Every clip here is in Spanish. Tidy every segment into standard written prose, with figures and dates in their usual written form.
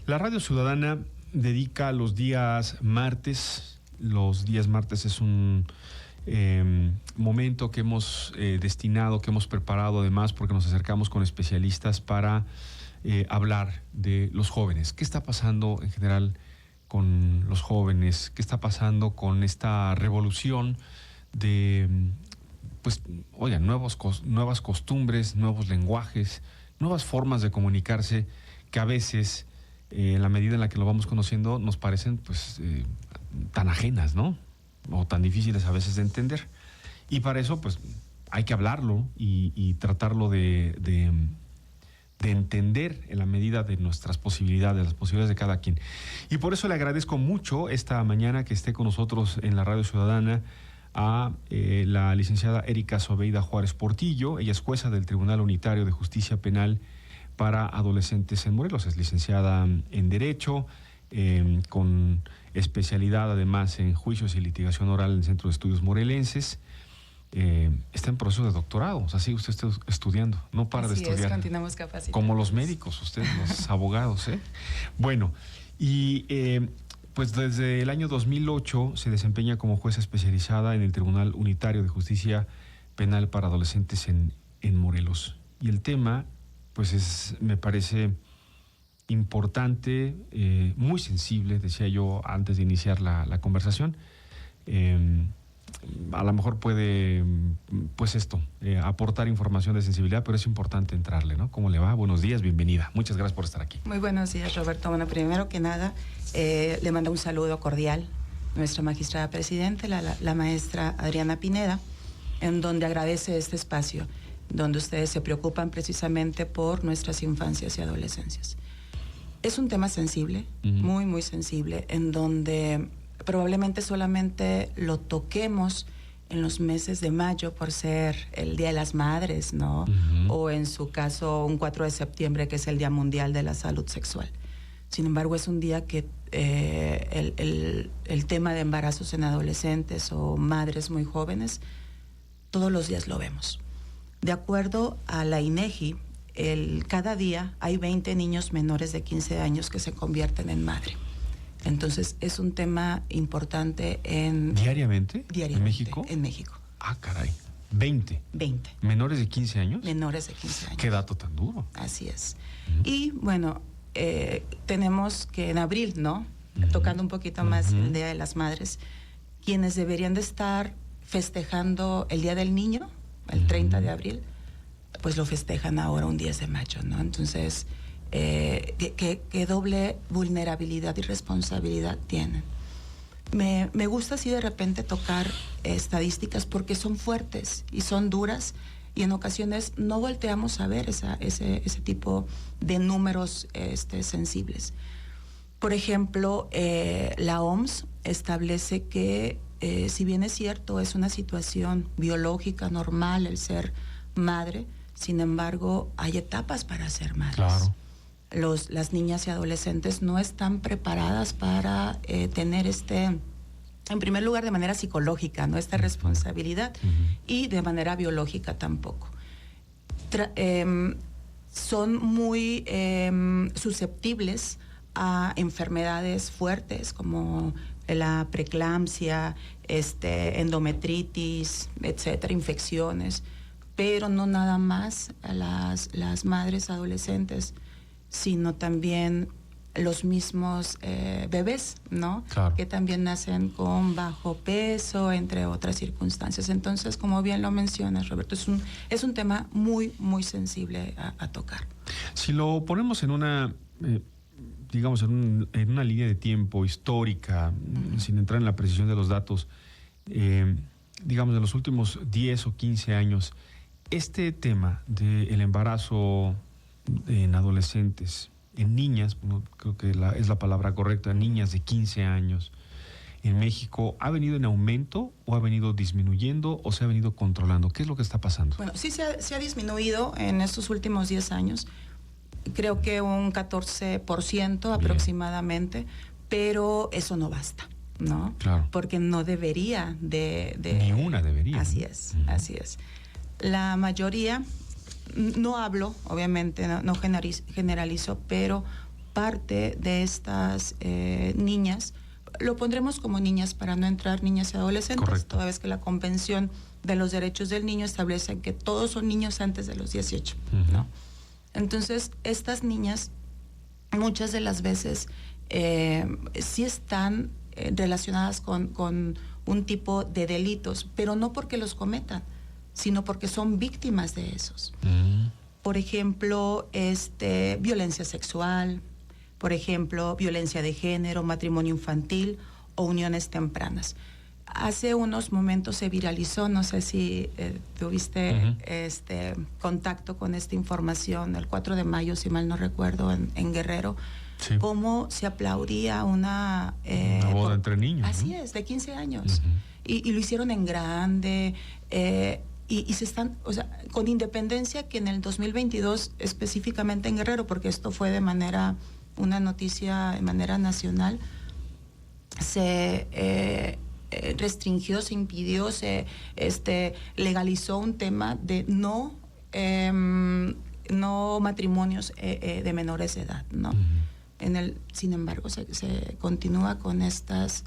La Radio Ciudadana dedica los días martes. Los días martes es un momento que hemos destinado, que hemos preparado además porque nos acercamos con especialistas para hablar de los jóvenes. ¿Qué está pasando en general con los jóvenes? ¿Qué está pasando con esta revolución de, pues, oigan, nuevas costumbres, nuevos lenguajes, nuevas formas de comunicarse que a veces, en la medida en la que lo vamos conociendo, nos parecen pues tan ajenas, ¿no? O tan difíciles a veces de entender. Y para eso, pues, hay que hablarlo y tratarlo de entender en la medida de nuestras posibilidades, las posibilidades de cada quien. Y por eso le agradezco mucho esta mañana que esté con nosotros en la Radio Ciudadana a la licenciada Erika Zobeida Juárez Portillo. Ella es jueza del Tribunal Unitario de Justicia Penal para Adolescentes en Morelos. Es licenciada en Derecho, con especialidad además en Juicios y Litigación Oral en el Centro de Estudios Morelenses. Está en proceso de doctorado, o sea, sigue usted estudiando, no para de estudiar. Así es, continuamos capacitando. Como los médicos, ustedes, los abogados, ¿eh? Bueno, y pues desde el año 2008 se desempeña como jueza especializada en el Tribunal Unitario de Justicia Penal para Adolescentes en Morelos. Y el tema, pues me parece importante, muy sensible, decía yo antes de iniciar la conversación. A lo mejor puede, pues aportar información de sensibilidad, pero es importante entrarle, ¿no? ¿Cómo le va? Buenos días, bienvenida. Muchas gracias por estar aquí. Muy buenos días, Roberto. Bueno, primero que nada, le mando un saludo cordial a nuestra magistrada presidente, la maestra Adriana Pineda, en donde agradece este espacio, donde ustedes se preocupan precisamente por nuestras infancias y adolescencias. Es un tema sensible, muy, muy sensible, en donde probablemente solamente lo toquemos en los meses de mayo por ser el Día de las Madres, ¿no? O en su caso un 4 de septiembre, que es el Día Mundial de la Salud Sexual. Sin embargo, es un día que el tema de embarazos en adolescentes o madres muy jóvenes, todos los días lo vemos. De acuerdo a la INEGI, cada día hay 20 niños menores de 15 años que se convierten en madre. Entonces, es un tema importante ¿Diariamente? Diariamente. ¿En México? En México. Ah, caray. 20. ¿Menores de 15 años? Menores de 15 años. ¿Qué dato tan duro? Así es. Y, bueno, tenemos que en abril, ¿no? Tocando un poquito más el Día de las Madres, quienes deberían de estar festejando el Día del Niño, el 30 de abril, pues lo festejan ahora un 10 de mayo, ¿no? Entonces, ¿qué doble vulnerabilidad y responsabilidad tienen? Me gusta así de repente tocar estadísticas porque son fuertes y son duras, y en ocasiones no volteamos a ver ese tipo de números sensibles. Por ejemplo, la OMS establece que si bien es cierto, es una situación biológica normal el ser madre, sin embargo, hay etapas para ser madres. Claro. Las niñas y adolescentes no están preparadas para tener en primer lugar, de manera psicológica, ¿no? Esta responsabilidad, y de manera biológica tampoco. Son muy susceptibles a enfermedades fuertes como la preeclampsia, endometritis, etcétera, infecciones, pero no nada más a las madres adolescentes, sino también los mismos bebés, ¿no? Claro. Que también nacen con bajo peso, entre otras circunstancias. Entonces, como bien lo mencionas, Roberto, es un tema muy, muy sensible a tocar. Si lo ponemos en una, digamos, en una línea de tiempo histórica, sin entrar en la precisión de los datos, digamos, en los últimos 10 o 15 años, este tema del embarazo en adolescentes, en niñas, creo que es la palabra correcta, niñas de 15 años en México, ¿ha venido en aumento o ha venido disminuyendo o se ha venido controlando? ¿Qué es lo que está pasando? Bueno, sí se ha disminuido en estos últimos 10 años, creo que un 14% aproximadamente, pero eso no basta, ¿no? Claro. Porque no debería Ni una debería. Así es, así es. La mayoría, no hablo, obviamente, no generalizo, pero parte de estas niñas, lo pondremos como niñas para no entrar niñas y adolescentes, correcto, toda vez que la Convención de los Derechos del Niño establece que todos son niños antes de los 18, ¿no? Entonces, estas niñas, muchas de las veces, sí están relacionadas con un tipo de delitos, pero no porque los cometan, sino porque son víctimas de esos. Por ejemplo, violencia sexual, por ejemplo, violencia de género, matrimonio infantil o uniones tempranas. Hace unos momentos se viralizó, no sé si tuviste contacto con esta información, el 4 de mayo, si mal no recuerdo, en Guerrero, sí, cómo se aplaudía una boda entre niños. Así ¿no? es, de 15 años. Y lo hicieron en grande, y se están, o sea, con independencia que en el 2022, específicamente en Guerrero, porque esto fue una noticia de manera nacional, se restringió, se impidió, se legalizó un tema de no matrimonios de menores de edad, ¿no? Sin embargo, se continúa con estas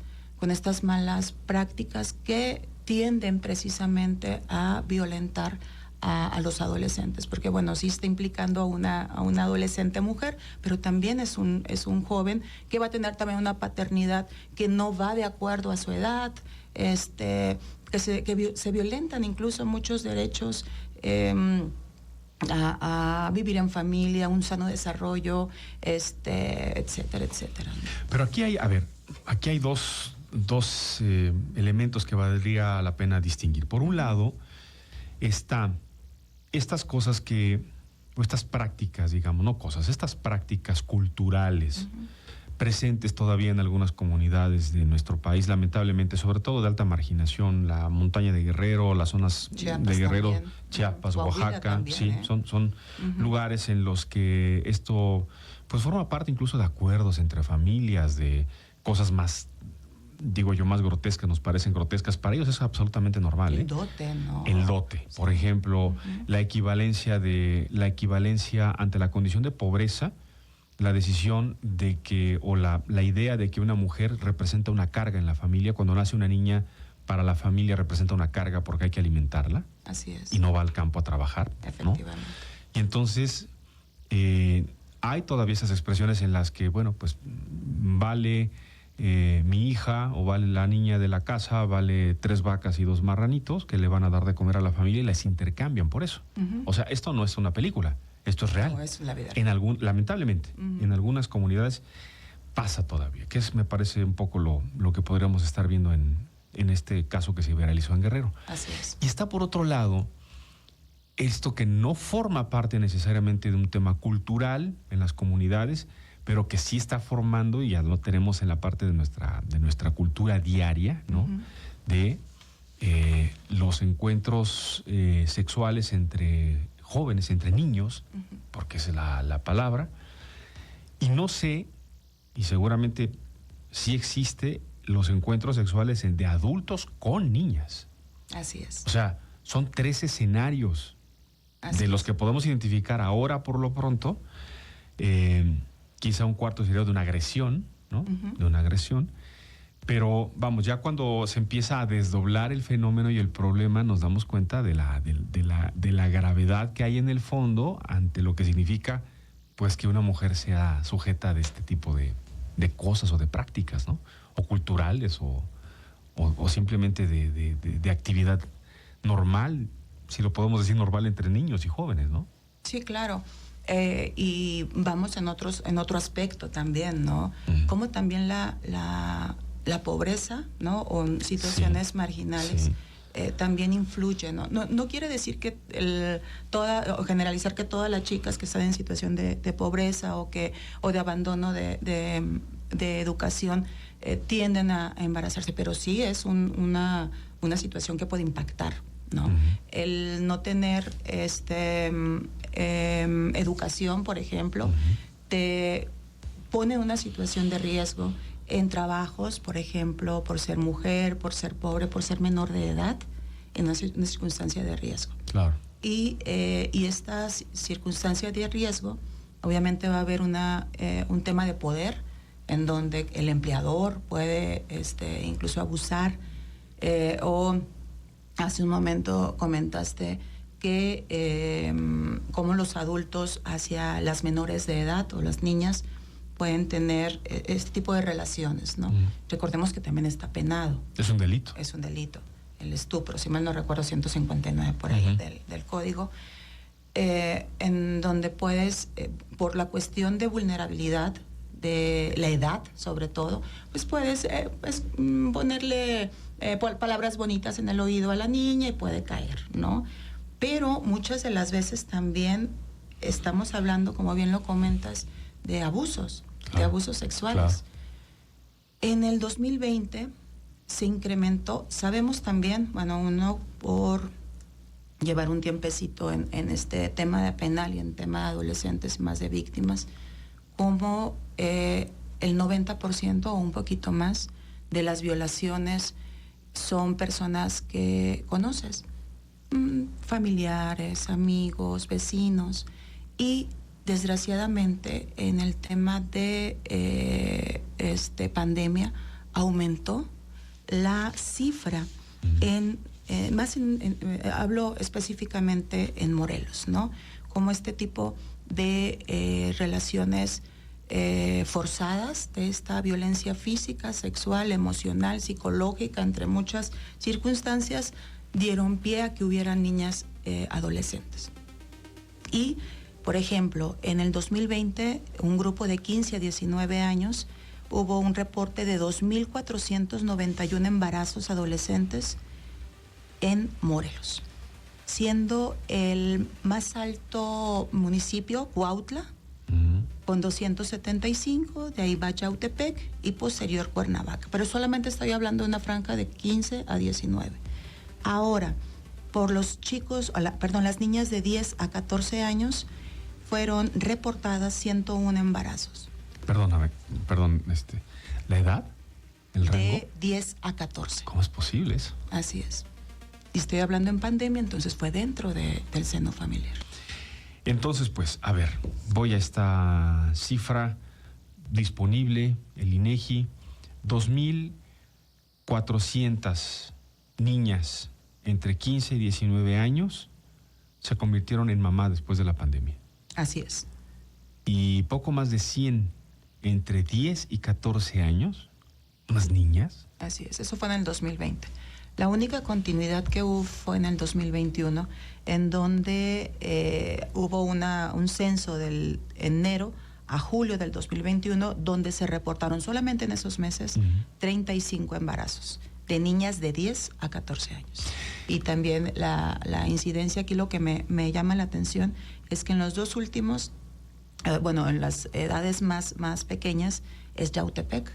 malas prácticas que tienden precisamente a violentar a los adolescentes, porque bueno, sí está implicando a una adolescente mujer, pero también es un joven que va a tener también una paternidad que no va de acuerdo a su edad, que se violentan incluso muchos derechos a vivir en familia, un sano desarrollo, etcétera, etcétera. Pero aquí hay dos elementos que valdría la pena distinguir. Por un lado, están estas cosas estas prácticas, digamos, no cosas, estas prácticas culturales presentes todavía en algunas comunidades de nuestro país, lamentablemente, sobre todo de alta marginación, la montaña de Guerrero, las zonas Chiapas de Guerrero, también. Chiapas, Coahuila Oaxaca, también, sí, son lugares en los que esto pues forma parte incluso de acuerdos entre familias, de cosas más, digo yo, más grotescas, nos parecen grotescas, para ellos es absolutamente normal. El dote, ¿no? El dote, sí. Por ejemplo, la equivalencia ante la condición de pobreza, la decisión de que, o la idea de que una mujer representa una carga en la familia. Cuando nace una niña, para la familia representa una carga porque hay que alimentarla. Así es. Y no va al campo a trabajar. Efectivamente. ¿No? Y entonces, hay todavía esas expresiones en las que, bueno, pues vale mi hija o vale la niña de la casa, vale 3 vacas y 2 marranitos que le van a dar de comer a la familia y las intercambian por eso. O sea, esto no es una película. Esto es real. No, es la vida. Lamentablemente, en algunas comunidades pasa todavía, que me parece un poco lo que podríamos estar viendo en este caso que se viralizó en Guerrero. Así es. Y está por otro lado esto que no forma parte necesariamente de un tema cultural en las comunidades, pero que sí está formando, y ya lo tenemos en la parte de nuestra cultura diaria, ¿no? De los encuentros sexuales entre jóvenes, entre niños, porque es la palabra, y no sé, y seguramente sí existe los encuentros sexuales de adultos con niñas. Así es. O sea, son 3 escenarios de los que podemos identificar ahora por lo pronto. Quizá un cuarto sería de una agresión, ¿no? De una agresión. Pero vamos, ya cuando se empieza a desdoblar el fenómeno y el problema, nos damos cuenta de la gravedad que hay en el fondo ante lo que significa, pues, que una mujer sea sujeta de este tipo de cosas o de prácticas, ¿no? O culturales o simplemente de actividad normal, si lo podemos decir normal, entre niños y jóvenes, ¿no? Sí, claro. Y vamos en otro aspecto también, ¿no? Como también la pobreza, ¿no? O situaciones marginales también influye, ¿no? No quiere decir que o generalizar que todas las chicas que están en situación de pobreza o de abandono de educación tienden a embarazarse, pero sí es una situación que puede impactar, ¿no? El no tener educación, por ejemplo, te pone en una situación de riesgo en trabajos, por ejemplo, por ser mujer, por ser pobre, por ser menor de edad, en una circunstancia de riesgo. Claro. Y estas circunstancias de riesgo obviamente va a haber un tema de poder en donde el empleador puede incluso abusar, o hace un momento comentaste que cómo los adultos hacia las menores de edad o las niñas pueden tener este tipo de relaciones, ¿no? Recordemos que también está penado. Es un delito. Es un delito. El estupro, si mal no recuerdo, 159 por ahí del código, en donde puedes, por la cuestión de vulnerabilidad, de la edad sobre todo, pues puedes ponerle palabras bonitas en el oído a la niña y puede caer, ¿no? Pero muchas de las veces también estamos hablando, como bien lo comentas, de abusos, de abusos sexuales. Claro. En el 2020 se incrementó, sabemos también, bueno, uno por llevar un tiempecito en este tema de penal y en tema de adolescentes y más de víctimas, como el 90% o un poquito más de las violaciones son personas que conoces, familiares, amigos, vecinos, y desgraciadamente en el tema de pandemia aumentó la cifra hablo específicamente en Morelos, ¿no? Como este tipo de relaciones forzadas, de esta violencia física, sexual, emocional, psicológica, entre muchas circunstancias, dieron pie a que hubieran niñas adolescentes. Y, por ejemplo, en el 2020, un grupo de 15 a 19 años, hubo un reporte de 2.491 embarazos adolescentes en Morelos, siendo el más alto municipio Cuautla, con 275, de ahí va Yautepec y posterior Cuernavaca. Pero solamente estoy hablando de una franja de 15 a 19. Ahora, por los chicos, las niñas de 10 a 14 años, fueron reportadas 101 embarazos. Perdóname, ¿la edad? ¿El rango? De 10 a 14. ¿Cómo es posible eso? Así es. Y estoy hablando en pandemia, entonces fue dentro del seno familiar. Entonces, pues, a ver, voy a esta cifra disponible, el INEGI, 2.400 niñas entre 15 y 19 años se convirtieron en mamá después de la pandemia. Así es. Y poco más de 100 entre 10 y 14 años, unas niñas. Así es, eso fue en el 2020. La única continuidad que hubo fue en el 2021, en donde hubo un censo del enero a julio del 2021, donde se reportaron solamente en esos meses 35 embarazos de niñas de 10 a 14 años. Y también la incidencia aquí, lo que me llama la atención es que en los dos últimos, en las edades más pequeñas es Yautepec,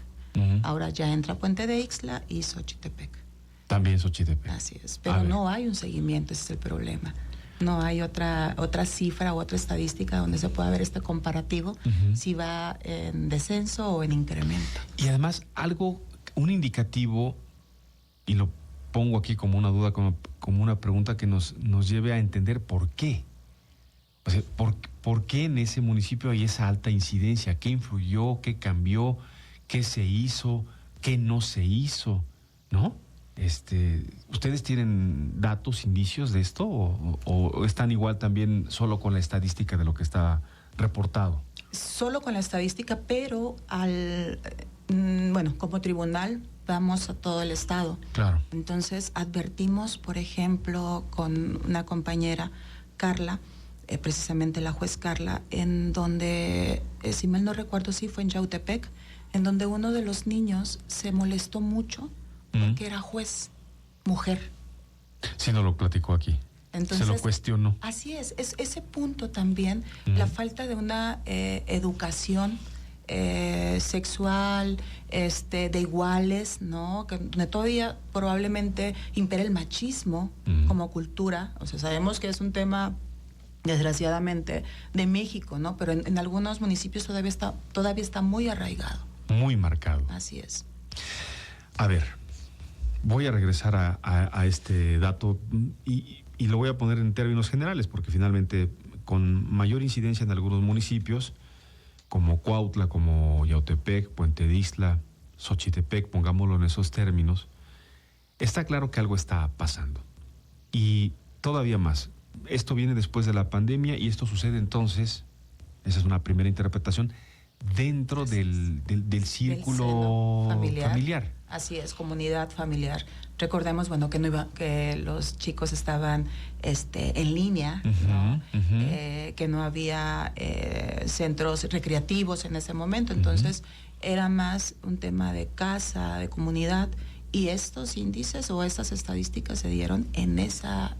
ahora ya entra Puente de Ixtla y Xochitepec. También Xochitepec. Así es, pero no hay un seguimiento, ese es el problema. No hay otra cifra o otra estadística donde se pueda ver este comparativo, si va en descenso o en incremento. Y además un indicativo, y lo pongo aquí como una duda, como una pregunta que nos lleve a entender por qué. O sea, ¿por qué en ese municipio hay esa alta incidencia? ¿Qué influyó? ¿Qué cambió? ¿Qué se hizo? ¿Qué no se hizo? ¿No? ¿Ustedes tienen datos, indicios de esto o están igual también solo con la estadística de lo que está reportado? Solo con la estadística, pero como tribunal vamos a todo el estado. Claro. Entonces advertimos, por ejemplo, con una compañera, Carla, precisamente la juez Carla, en donde, si mal no recuerdo, sí fue en Yautepec, en donde uno de los niños se molestó mucho porque era juez, mujer. Sí, no lo platicó aquí. Entonces, se lo cuestionó. Así es ese punto también, la falta de una educación sexual, de iguales, ¿no? Que todavía probablemente impera el machismo como cultura. O sea, sabemos que es un tema, desgraciadamente, de México, ¿no? Pero en algunos municipios todavía está muy arraigado. Muy marcado. Así es. A ver, voy a regresar a este dato y lo voy a poner en términos generales, porque finalmente con mayor incidencia en algunos municipios, como Cuautla, como Yautepec, Puente de Ixtla, Xochitepec, pongámoslo en esos términos, está claro que algo está pasando. Y todavía más, esto viene después de la pandemia y esto sucede entonces, esa es una primera interpretación, dentro del círculo familiar. Así es, comunidad familiar. Recordemos, bueno, que los chicos estaban en línea, ¿no? Que no había centros recreativos en ese momento, entonces era más un tema de casa, de comunidad, y estos índices o estas estadísticas se dieron en esa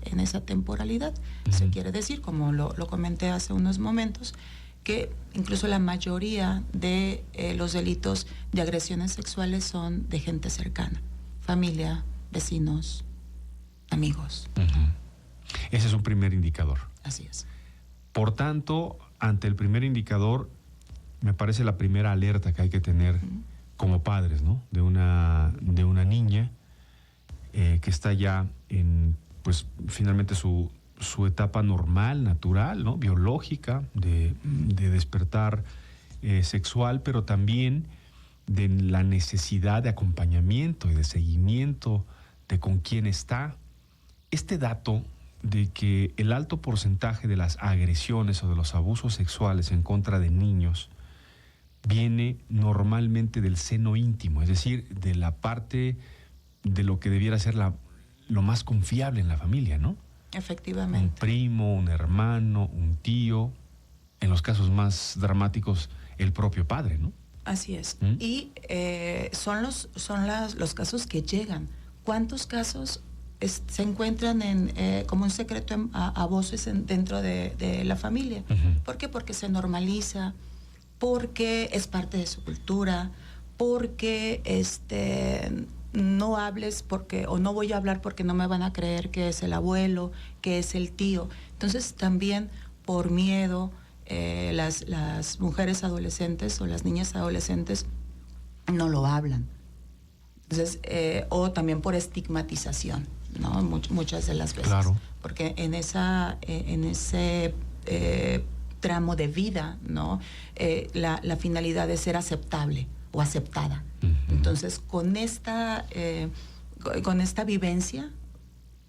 temporalidad. Se quiere decir, como lo comenté hace unos momentos, que incluso la mayoría de los delitos de agresiones sexuales son de gente cercana, familia, vecinos, amigos. Ese es un primer indicador. Así es. Por tanto, ante el primer indicador, me parece la primera alerta que hay que tener como padres, ¿no? De una niña que está ya en, pues, finalmente su etapa normal, natural, ¿no? Biológica, de despertar sexual, pero también de la necesidad de acompañamiento y de seguimiento de con quién está. Este dato de que el alto porcentaje de las agresiones o de los abusos sexuales en contra de niños viene normalmente del seno íntimo, es decir, de la parte de lo que debiera ser lo más confiable en la familia, ¿no? Efectivamente. Un primo, un hermano, un tío, en los casos más dramáticos, el propio padre, ¿no? Así es. Y son los casos que llegan. ¿Cuántos casos se encuentran como un secreto a voces dentro de la familia? ¿Por qué? Porque se normaliza, porque es parte de su cultura, porque no hables o no voy a hablar porque no me van a creer que es el abuelo, que es el tío. Entonces también por miedo las mujeres adolescentes o las niñas adolescentes no lo hablan. Entonces, o también por estigmatización, ¿no? Muchas de las veces. Claro. Porque en ese tramo de vida, ¿no? La finalidad es ser aceptable o aceptada. Entonces, con esta vivencia,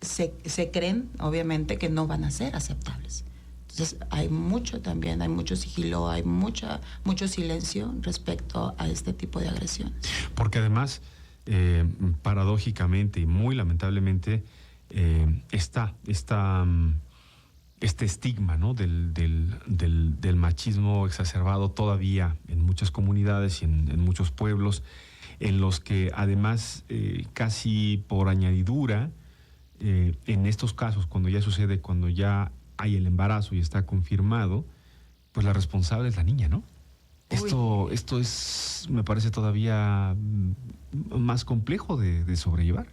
se creen, obviamente, que no van a ser aceptables. Entonces, hay mucho sigilo, hay mucho silencio respecto a este tipo de agresiones. Porque además, paradójicamente y muy lamentablemente, está este estigma, ¿no? del machismo exacerbado todavía en muchas comunidades y en muchos pueblos, en los que además casi por añadidura, en estos casos, cuando ya hay el embarazo y está confirmado, pues la responsable es la niña, ¿no? Esto es, me parece todavía más complejo de sobrellevar.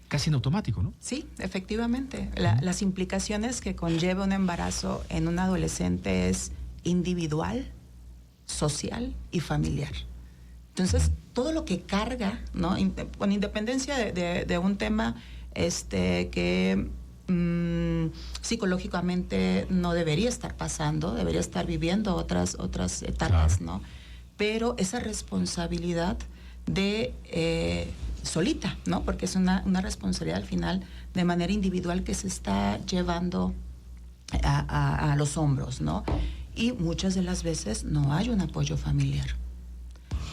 Casi en automático, ¿no? Sí, efectivamente. Las implicaciones que conlleva un embarazo en un adolescente es individual, social y familiar. Entonces, todo lo que carga, ¿no? Con independencia de un tema que psicológicamente no debería estar pasando, debería estar viviendo otras etapas, claro, ¿no? Pero esa responsabilidad de solita, ¿no? Porque es una responsabilidad al final de manera individual que se está llevando a los hombros, ¿no? Y muchas de las veces no hay un apoyo familiar.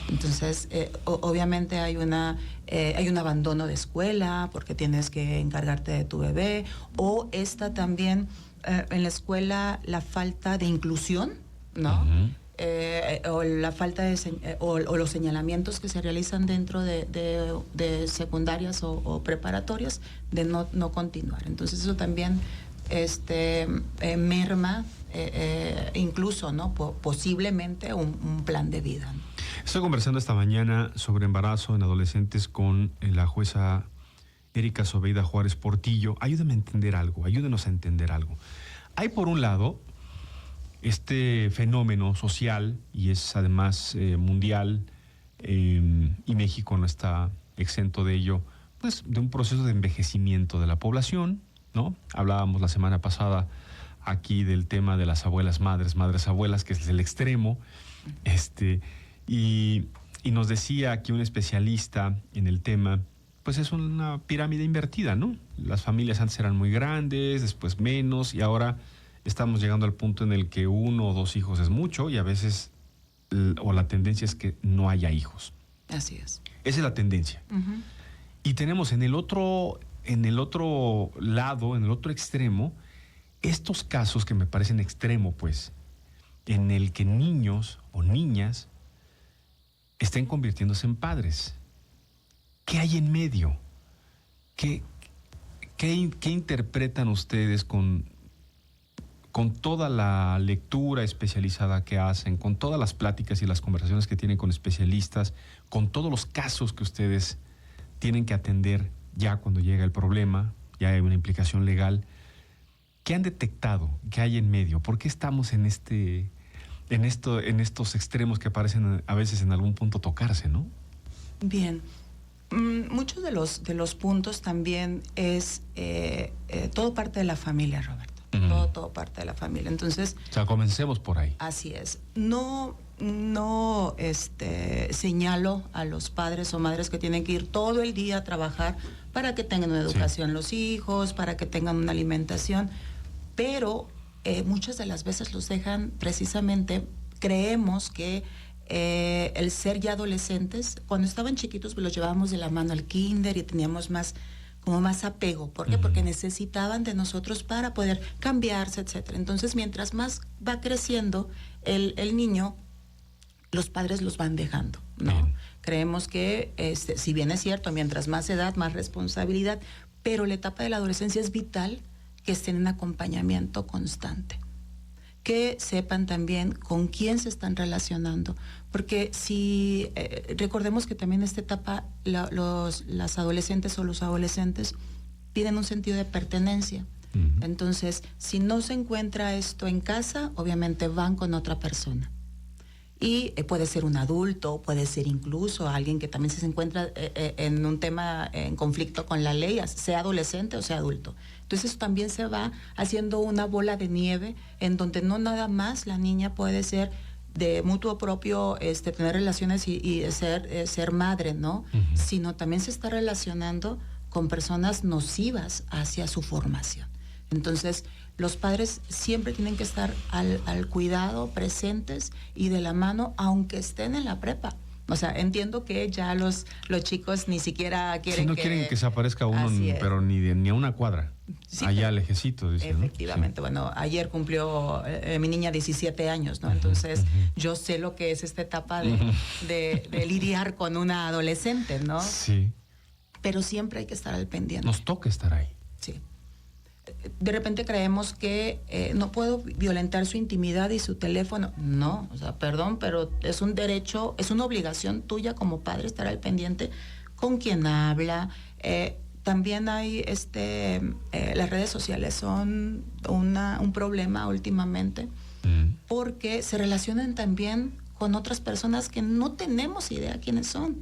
Entonces, obviamente hay un abandono de escuela porque tienes que encargarte de tu bebé, o está también en la escuela la falta de inclusión, ¿no? O la falta o los señalamientos que se realizan dentro de secundarias o preparatorias de no continuar. Entonces eso también merma incluso, ¿no? Posiblemente un plan de vida, ¿no? Estoy conversando esta mañana sobre embarazo en adolescentes con la jueza Erika Sobeida Juárez Portillo. Ayúdenos a entender algo. Hay por un lado este fenómeno social, y es además mundial, y México no está exento de ello, pues de un proceso de envejecimiento de la población, ¿no? Hablábamos la semana pasada aquí del tema de las abuelas madres, madres abuelas, que es el extremo. Y nos decía aquí un especialista en el tema, pues es una pirámide invertida, ¿no? Las familias antes eran muy grandes, después menos, y ahora estamos llegando al punto en el que 1 o 2 hijos es mucho, y a veces, o la tendencia es que no haya hijos. Así es. Esa es la tendencia. Uh-huh. Y tenemos en el otro lado, en el otro extremo, estos casos que me parecen extremo, pues, en el que niños o niñas estén convirtiéndose en padres. ¿Qué hay en medio? ¿Qué interpretan ustedes con toda la lectura especializada que hacen, con todas las pláticas y las conversaciones que tienen con especialistas, con todos los casos que ustedes tienen que atender ya cuando llega el problema, ya hay una implicación legal? ¿Qué han detectado? ¿Qué hay en medio? ¿Por qué estamos en estos extremos que parecen a veces en algún punto tocarse, ¿no? Bien. Muchos de los puntos también es todo parte de la familia, Roberto. Uh-huh. Todo parte de la familia. Entonces, o sea, comencemos por ahí. Así es. No señalo a los padres o madres que tienen que ir todo el día a trabajar para que tengan una educación los hijos, para que tengan una alimentación, pero muchas de las veces los dejan precisamente, creemos que el ser ya adolescentes, cuando estaban chiquitos pues los llevábamos de la mano al kinder y teníamos más apego. ¿Por qué? Uh-huh. Porque necesitaban de nosotros para poder cambiarse, etcétera. Entonces, mientras más va creciendo el niño, los padres los van dejando, ¿no? Uh-huh. Creemos que, si bien es cierto, mientras más edad, más responsabilidad, pero la etapa de la adolescencia es vital que estén en acompañamiento constante. Que sepan también con quién se están relacionando, porque si recordemos que también en esta etapa las adolescentes o los adolescentes tienen un sentido de pertenencia. Uh-huh. Entonces, si no se encuentra esto en casa, obviamente van con otra persona. Y puede ser un adulto, puede ser incluso alguien que también se encuentra en un tema, en conflicto con la ley, sea adolescente o sea adulto. Entonces también se va haciendo una bola de nieve en donde no nada más la niña puede ser de mutuo propio, tener relaciones y ser madre, ¿no? Uh-huh. Sino también se está relacionando con personas nocivas hacia su formación. Entonces, los padres siempre tienen que estar al cuidado, presentes y de la mano, aunque estén en la prepa. O sea, entiendo que ya los chicos ni siquiera quieren quieren que se aparezca uno, pero ni a una cuadra. Sí, allá lejecito, dice, efectivamente, ¿no? Sí. Bueno, ayer cumplió mi niña 17 años, ¿no? Uh-huh, entonces, uh-huh. Yo sé lo que es esta etapa de lidiar con una adolescente, ¿no? Sí. Pero siempre hay que estar al pendiente. Nos toca estar ahí. Sí. De repente creemos que no puedo violentar su intimidad y su teléfono. No, o sea, perdón, pero es un derecho, es una obligación tuya como padre estar al pendiente con quien habla. También hay las redes sociales son un problema últimamente porque se relacionan también con otras personas que no tenemos idea quiénes son.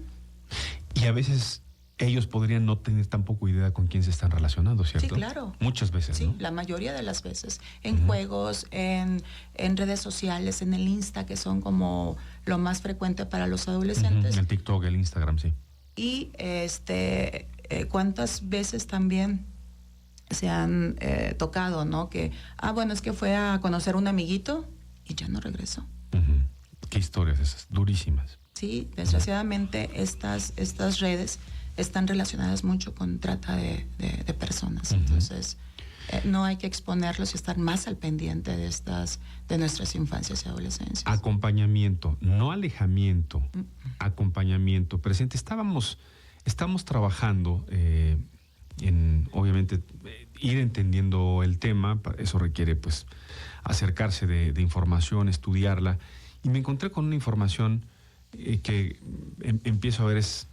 Y a veces ellos podrían no tener tampoco idea con quién se están relacionando, ¿cierto? Sí, claro. Muchas veces, sí, ¿no? La mayoría de las veces. En juegos, en redes sociales, en el Insta, que son como lo más frecuente para los adolescentes. El TikTok, el Instagram, sí. Y cuántas veces también se han tocado, ¿no? Que, bueno, es que fue a conocer un amiguito y ya no regresó. Uh-huh. Qué historias esas, durísimas. Sí, desgraciadamente estas redes están relacionadas mucho con trata de personas. Uh-huh. Entonces, no hay que exponerlos y estar más al pendiente de nuestras infancias y adolescencias. Acompañamiento, no alejamiento, acompañamiento presente. Estamos trabajando obviamente, ir entendiendo el tema. Eso requiere, pues, acercarse de información, estudiarla. Y me encontré con una información que empiezo a ver es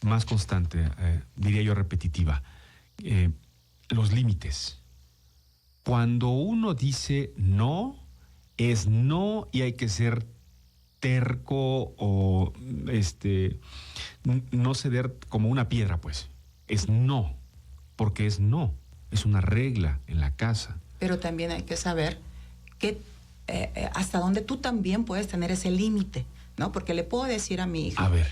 más constante, diría yo repetitiva. Los límites. Cuando uno dice no, es no, y hay que ser terco o no ceder como una piedra, pues. Es no, porque es no. Es una regla en la casa. pero también hay que saber que hasta dónde tú también puedes tener ese límite, ¿no? Porque le puedo decir a mi hija, A ver,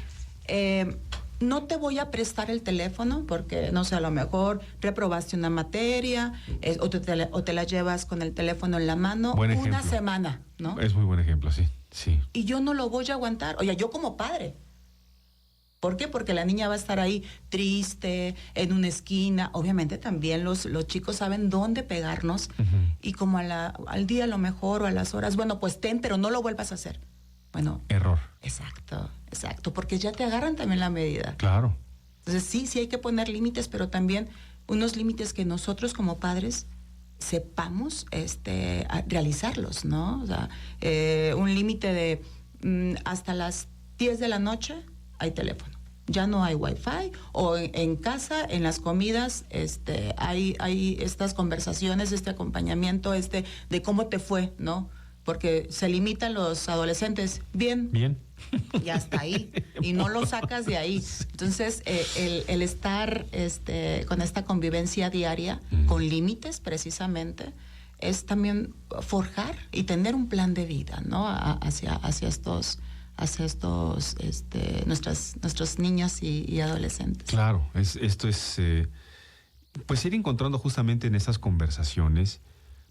no te voy a prestar el teléfono porque, no sé, a lo mejor reprobaste una materia o te la llevas con el teléfono en la mano una semana, ¿no? Es muy buen ejemplo, sí, sí. Y yo no lo voy a aguantar. Oye, yo como padre. ¿Por qué? Porque la niña va a estar ahí triste, en una esquina. Obviamente también los chicos saben dónde pegarnos. Y como al día a lo mejor o a las horas, bueno, pues pero no lo vuelvas a hacer. Bueno. Error. Exacto, porque ya te agarran también la medida. Claro. Entonces sí hay que poner límites, pero también unos límites que nosotros como padres sepamos realizarlos, ¿no? O sea, un límite de hasta las 10 de la noche hay teléfono. Ya no hay wifi, o en casa, en las comidas, hay estas conversaciones, este acompañamiento, de cómo te fue, ¿no? Porque se limitan los adolescentes, bien, y hasta ahí, y no lo sacas de ahí. Entonces, el estar con esta convivencia diaria, con límites precisamente, es también forjar y tener un plan de vida, ¿no? Hacia estos nuestros niños y adolescentes. Claro, esto es pues ir encontrando justamente en estas conversaciones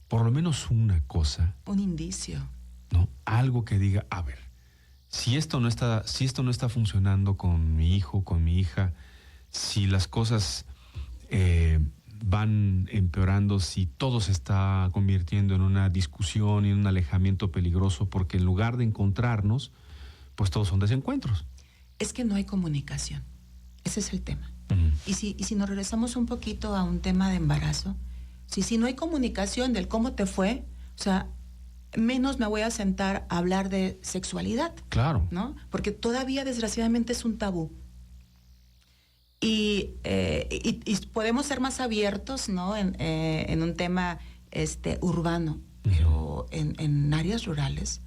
por lo menos una cosa. Un indicio. ¿No? Algo que diga, a ver, si esto no está funcionando con mi hijo, con mi hija, si las cosas van empeorando, si todo se está convirtiendo en una discusión y en un alejamiento peligroso, porque en lugar de encontrarnos, pues todos son desencuentros. Es que no hay comunicación. Ese es el tema. Y si nos regresamos un poquito a un tema de embarazo, si no hay comunicación del cómo te fue, o sea, menos me voy a sentar a hablar de sexualidad. Claro. ¿No? Porque todavía, desgraciadamente, es un tabú. Y podemos ser más abiertos, ¿no? En un tema urbano, pero en áreas rurales,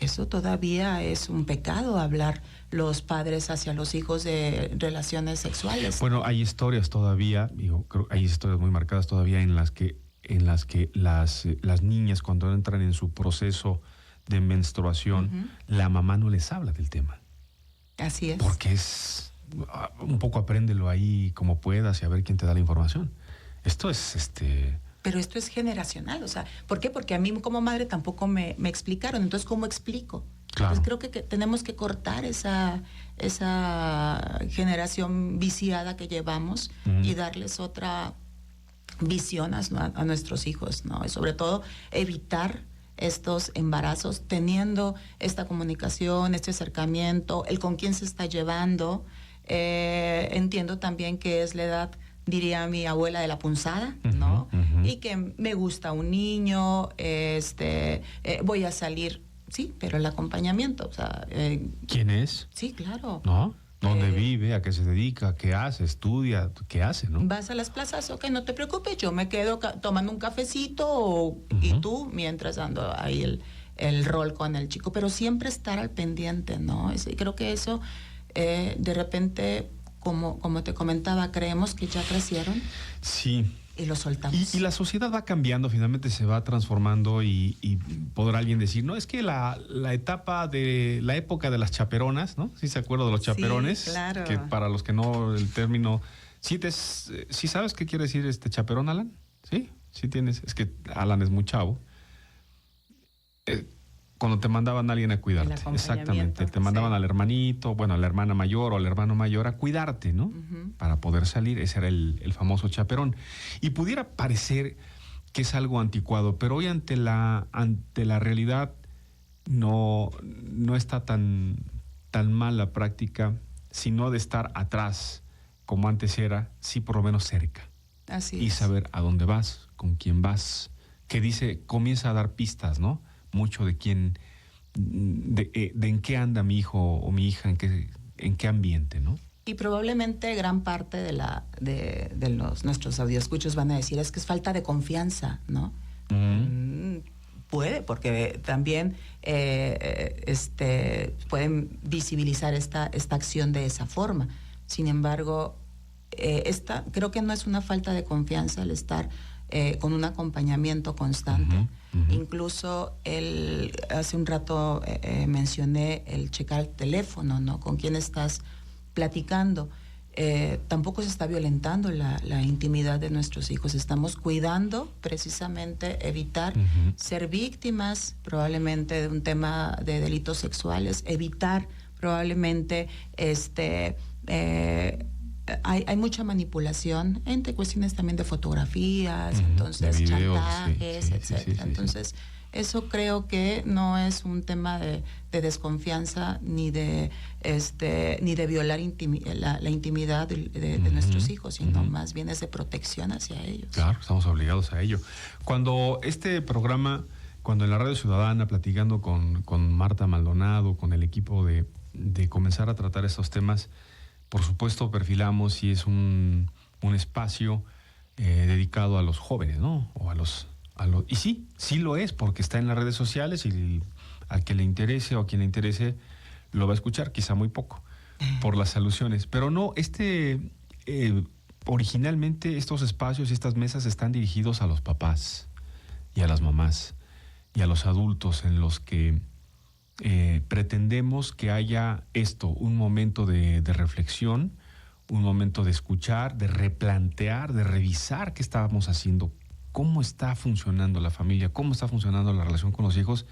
eso todavía es un pecado, hablar los padres hacia los hijos de relaciones sexuales. Bueno, hay historias todavía, creo hay historias muy marcadas todavía en las que las niñas, cuando entran en su proceso de menstruación, la mamá no les habla del tema. Así es. Porque es un poco apréndelo ahí como puedas y a ver quién te da la información. Esto es Pero esto es generacional, o sea, ¿por qué? Porque a mí como madre tampoco me explicaron, entonces ¿cómo explico? Claro. Pues creo que tenemos que cortar esa generación viciada que llevamos y darles otra visión a nuestros hijos, ¿no? Y sobre todo evitar estos embarazos teniendo esta comunicación, este acercamiento, el con quién se está llevando. Entiendo también que es la edad, diría mi abuela, de la punzada, ¿no? Y que me gusta un niño, voy a salir, sí, pero el acompañamiento, o sea... ¿Quién es? Sí, claro. ¿No? ¿Dónde vive? ¿A qué se dedica? ¿Qué hace? ¿Estudia? ¿Qué hace? ¿No? Vas a las plazas, ok, no te preocupes, yo me quedo tomando un cafecito y tú mientras dando ahí el rol con el chico, pero siempre estar al pendiente, ¿no? Creo que eso, de repente, como te comentaba, creemos que ya crecieron. Sí. Y lo soltamos. Y la sociedad va cambiando, finalmente se va transformando y podrá alguien decir, no, es que la época de las chaperonas, ¿no? ¿Sí se acuerda de los chaperones? Sí, claro. Que para los que no, el término... ¿Sí sabes qué quiere decir chaperón, Alan? ¿Sí? Sí tienes... Es que Alan es muy chavo. Cuando te mandaban a alguien a cuidarte. Exactamente. Te mandaban al hermanito, bueno, a la hermana mayor o al hermano mayor a cuidarte, ¿no? Para poder salir. Ese era el famoso chaperón. Y pudiera parecer que es algo anticuado, pero hoy ante la realidad no está tan mal la práctica, sino de estar atrás, como antes era, sí por lo menos cerca. Así y es. Saber a dónde vas, con quién vas, que comienza a dar pistas, ¿no? Mucho de quién, de en qué anda mi hijo o mi hija, en qué ambiente, ¿no? Y probablemente gran parte de nuestros audioescuchos van a decir, es que es falta de confianza, ¿no? Puede, porque también pueden visibilizar esta acción de esa forma. Sin embargo, creo que no es una falta de confianza el estar con un acompañamiento constante. Ujú. Incluso hace un rato mencioné el checar el teléfono, ¿no? Con quién estás platicando. Tampoco se está violentando la intimidad de nuestros hijos. Estamos cuidando precisamente evitar ser víctimas probablemente de un tema de delitos sexuales, evitar probablemente hay mucha manipulación entre cuestiones también de fotografías, entonces de videos, chantajes, etcétera. Entonces, eso creo que no es un tema de desconfianza ni de violar la intimidad de nuestros hijos, sino más bien es de protección hacia ellos. Claro, estamos obligados a ello. Cuando este programa, cuando en la Radio Ciudadana, platicando con Marta Maldonado, con el equipo de comenzar a tratar estos temas, por supuesto perfilamos y es un espacio dedicado a los jóvenes, ¿no? O y sí lo es, porque está en las redes sociales y al que le interese o a quien le interese lo va a escuchar, quizá muy poco, por las alusiones. Pero no, originalmente estos espacios y estas mesas están dirigidos a los papás y a las mamás y a los adultos, en los que pretendemos que haya un momento de reflexión, un momento de escuchar, de replantear, de revisar qué estábamos haciendo, cómo está funcionando la familia, cómo está funcionando la relación con los hijos,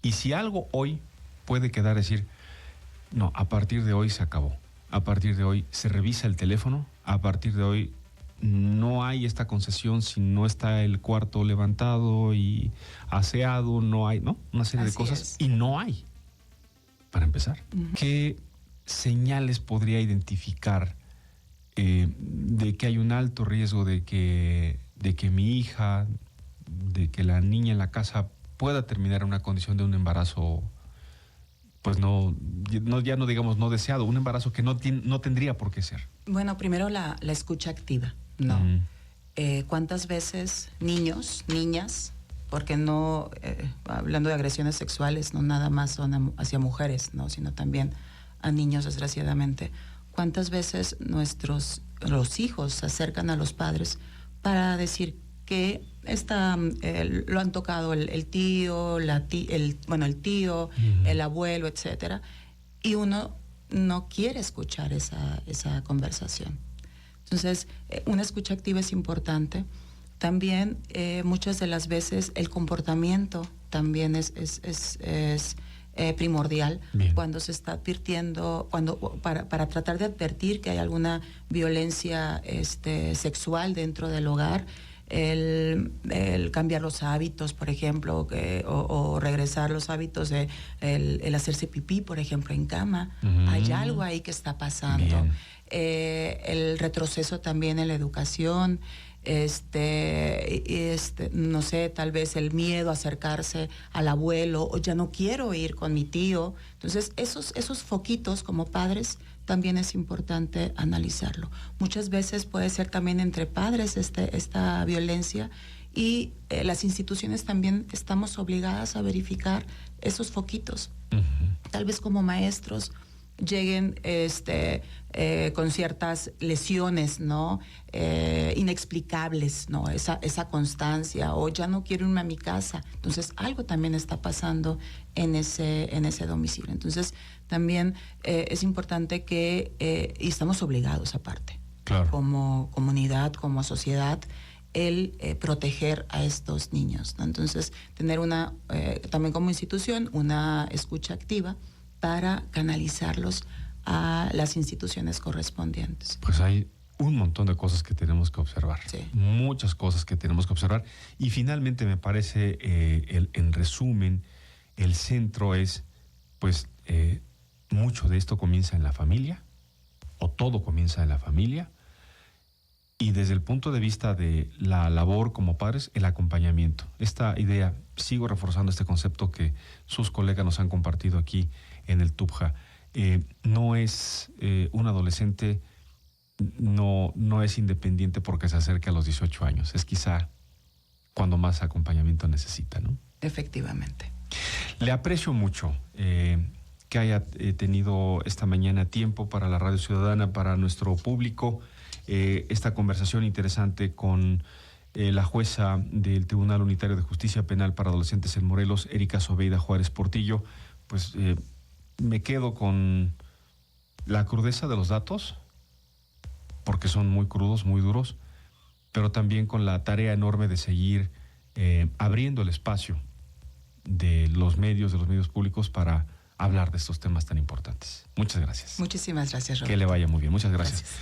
y si algo hoy puede quedar decir, no, a partir de hoy se acabó, a partir de hoy se revisa el teléfono, a partir de hoy no hay esta concesión si no está el cuarto levantado y aseado, no hay, ¿no? Una serie de cosas. Y no hay, para empezar. ¿Qué señales podría identificar de que hay un alto riesgo de que mi hija, de que la niña en la casa pueda terminar en una condición de un embarazo, pues ya no digamos no deseado, un embarazo que no tendría por qué ser? Bueno, primero la escucha activa, ¿no? ¿Cuántas veces niños, niñas, porque no, hablando de agresiones sexuales, no nada más son hacia mujeres, ¿no? Sino también a niños, desgraciadamente, cuántas veces los hijos se acercan a los padres para decir que lo han tocado el tío, el tío, el abuelo, etcétera, y uno no quiere escuchar esa conversación. Entonces, una escucha activa es importante. También, muchas de las veces, el comportamiento también es primordial. Bien. Cuando se está advirtiendo, para tratar de advertir que hay alguna violencia sexual dentro del hogar, el cambiar los hábitos, por ejemplo, o regresar los hábitos de el hacerse pipí, por ejemplo, en cama. Hay algo ahí que está pasando. El retroceso también en la educación, no sé, tal vez el miedo a acercarse al abuelo, o ya no quiero ir con mi tío. Entonces, esos foquitos como padres también es importante analizarlo. Muchas veces puede ser también entre padres esta violencia, y las instituciones también estamos obligadas a verificar esos foquitos. Tal vez como maestros lleguen con ciertas lesiones, ¿no? Inexplicables, ¿no? Esa constancia, o ya no quiero irme a mi casa. Entonces, algo también está pasando en ese domicilio. Entonces, también es importante y estamos obligados aparte, claro, como comunidad, como sociedad, el proteger a estos niños, ¿no? Entonces, tener también como institución, una escucha activa para canalizarlos a las instituciones correspondientes. Pues hay un montón de cosas que tenemos que observar, sí, muchas cosas que tenemos que observar, y finalmente me parece, en resumen, el centro es, pues, mucho de esto comienza en la familia, o todo comienza en la familia, y desde el punto de vista de la labor como padres, el acompañamiento. Esta idea, sigo reforzando este concepto que sus colegas nos han compartido aquí en el TUBJA. No es un adolescente, no es independiente porque se acerque a los 18 años. Es quizá cuando más acompañamiento necesita, ¿no? Efectivamente. Le aprecio mucho que haya tenido esta mañana tiempo para la Radio Ciudadana, para nuestro público, esta conversación interesante con la jueza del Tribunal Unitario de Justicia Penal para Adolescentes en Morelos, Erika Sobeida Juárez Portillo, pues me quedo con la crudeza de los datos, porque son muy crudos, muy duros, pero también con la tarea enorme de seguir abriendo el espacio de los medios públicos para hablar de estos temas tan importantes. Muchas gracias. Muchísimas gracias, Roberto. Que le vaya muy bien. Muchas gracias.